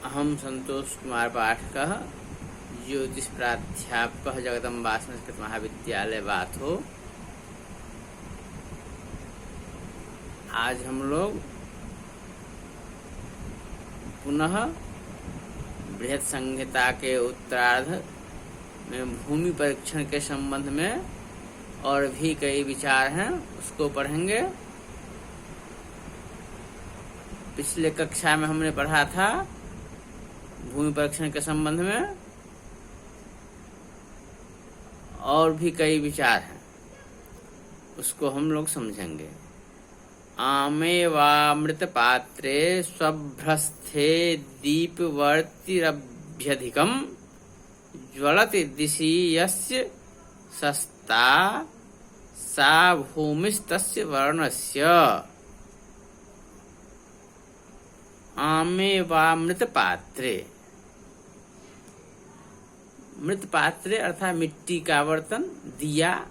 अहम संतोष कुमार पाठकः ज्योतिष प्राध्यापकः जगदम्बा संस्कृत महाविद्यालय बाथो। आज हम लोग पुनः बृहत संहिता के उत्तरार्ध में भूमि परीक्षण के संबंध में और भी कई विचार हैं, उसको पढ़ेंगे। पिछले कक्षा में हमने पढ़ा था भूमि परीक्षण के संबंध में और भी कई विचार हैं, उसको हम लोग समझेंगे। आमेवामृत पात्रे स्वभ्रस्थे दीपवर्तिरभ्यधिकम ज्वलति दिशि यस्य सस्ता सा भूमिस्तस्य वर्णस्य। आमेवामृत पात्रे, मृत पात्रे अर्थात मिट्टी का बर्तन, दिया,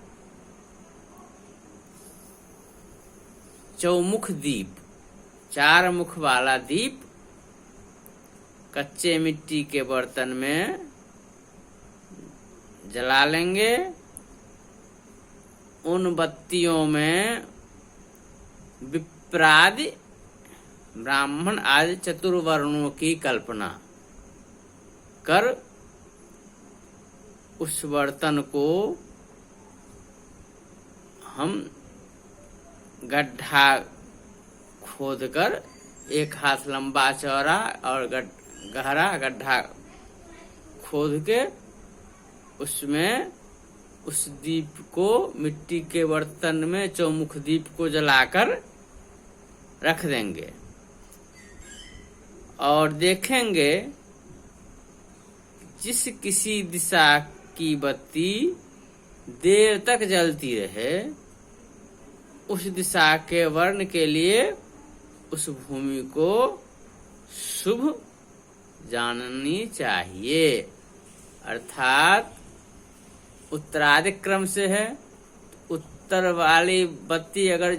चौमुख दीप, चार मुख वाला दीप कच्चे मिट्टी के बर्तन में जला लेंगे। उन बत्तियों में विप्रादि ब्राह्मण आदि चतुर्वर्णों की कल्पना कर उस बर्तन को हम गड्ढा खोदकर एक हाथ लंबा चौड़ा और गहरा गड्ढा खोद के उसमें उस दीप को, मिट्टी के बर्तन में चौमुख दीप को जलाकर रख देंगे और देखेंगे जिस किसी दिशा की बत्ती देर तक जलती रहे उस दिशा के वर्ण के लिए उस भूमि को शुभ जाननी चाहिए। अर्थात उत्तराधिक क्रम से है, उत्तर वाली बत्ती अगर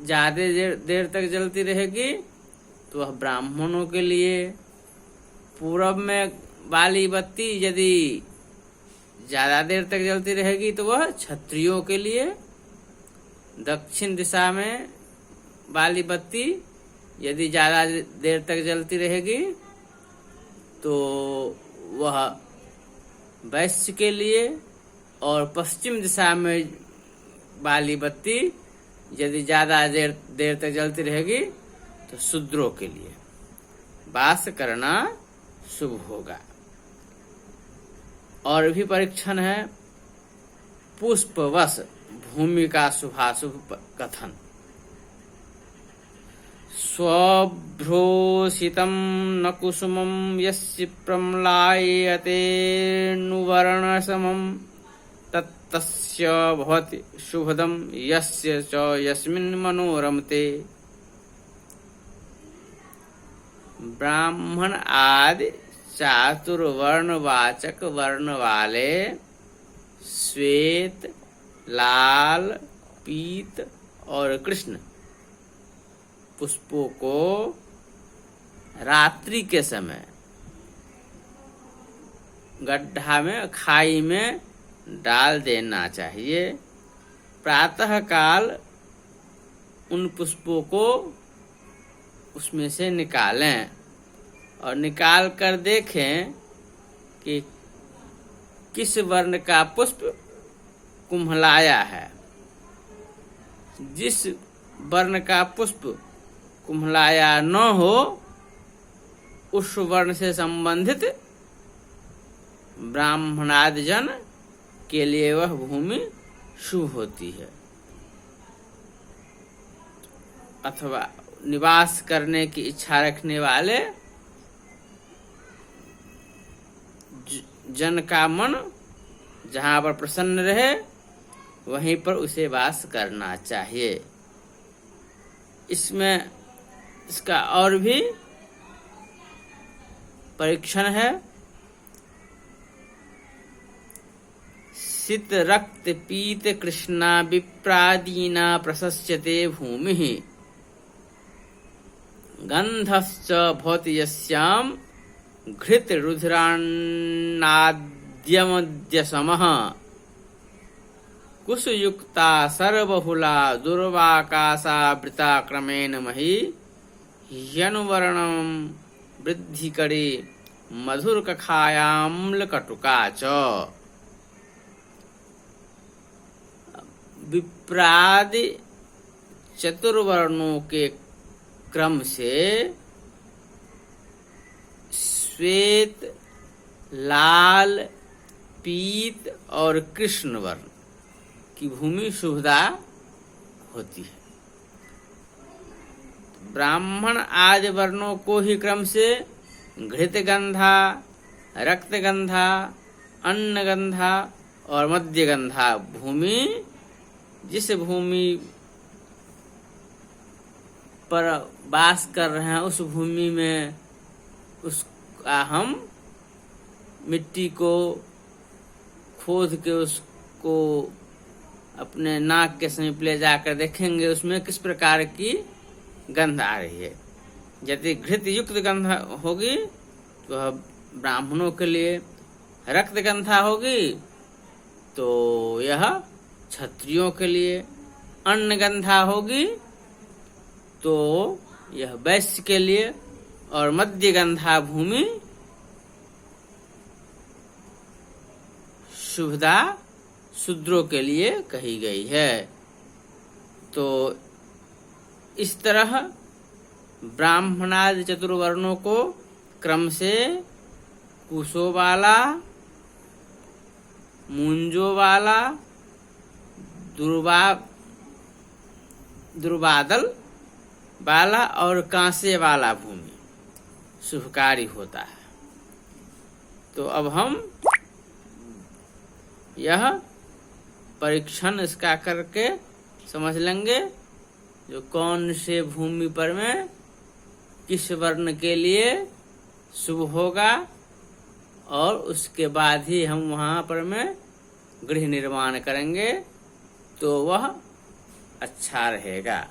ज्यादा देर तक जलती रहेगी तो वह ब्राह्मणों के लिए, पूरब में वाली बत्ती यदि ज्यादा देर तक जलती रहेगी तो वह क्षत्रियों के लिए, दक्षिण दिशा में वाली बत्ती यदि ज्यादा देर तक जलती रहेगी तो वह वैश्य के लिए, और पश्चिम दिशा में वाली बत्ती यदि ज्यादा देर तक जलती रहेगी तो शूद्रों के लिए वास करना शुभ होगा। और भी परीक्षण है पुष्पवश भूमि का शुभाशुभ कथन। स्वभ्रोषितं न कुसुमं यस्य प्रम्लायते नुवर्णसमं तत्तस्य भवति शुभदं यस्य च यस्मिन् मनोरमते। ब्राह्मण आदि चातुर्वर्णवाचक वर्ण वाले श्वेत, लाल, पीत और कृष्ण पुष्पों को रात्रि के समय गड्ढा में, खाई में डाल देना चाहिए। प्रातः काल उन पुष्पों को उसमें से निकालें और निकाल कर देखें कि किस वर्ण का पुष्प कुम्हलाया है। जिस वर्ण का पुष्प कुम्हलाया न हो उस वर्ण से संबंधित ब्राह्मणादि जन के लिए वह भूमि शुभ होती है। अथवा निवास करने की इच्छा रखने वाले जन का मन जहाँ पर प्रसन्न रहे वहीं पर उसे वास करना चाहिए। इसमें इसका और भी परीक्षण है। सित रक्त पीत कृष्णा विप्रादीना प्रशस्यते भूमिः गंधश्च भवति यस्याम घृत रुधिरान्नाद्यमद्यसमः कुशयुक्ता सर्वबहुला दुर्वाकाशावृता क्रमेण मही यनुवर्णं वृद्धिकरी मधुरकखायाम्लकटुका च। विप्रादि चतुर्वर्णों के क्रम से श्वेत, लाल, पीत और कृष्ण वर्ण की भूमि शुभदा होती है। ब्राह्मण आदि वर्णों को ही क्रम से घृतगंधा, रक्तगंधा, अन्नगंधा और मध्यगंधा भूमि, जिस भूमि पर वास कर रहे हैं उस भूमि में उसका हम मिट्टी को खोद के उसको अपने नाक के समीप ले जाकर देखेंगे उसमें किस प्रकार की गंध आ रही है। यदि घृत युक्त गंध होगी तो ब्राह्मणों के लिए, रक्त गंधा होगी तो यह क्षत्रियों के लिए, अन्न गंधा होगी तो यह वैश्य के लिए और मध्य गंधा भूमि शुभदा शूद्रों के लिए कही गई है। तो इस तरह ब्राह्मणादि चतुर्वर्णों को क्रम से कुशों वाला, मुंजों वाला, दुर्वादल वाला और कांसे वाला भूमि शुभकारी होता है। तो अब हम यह परीक्षण इसका करके समझ लेंगे जो कौन से भूमि पर में किस वर्ण के लिए शुभ होगा, और उसके बाद ही हम वहाँ पर में गृह निर्माण करेंगे तो वह अच्छा रहेगा।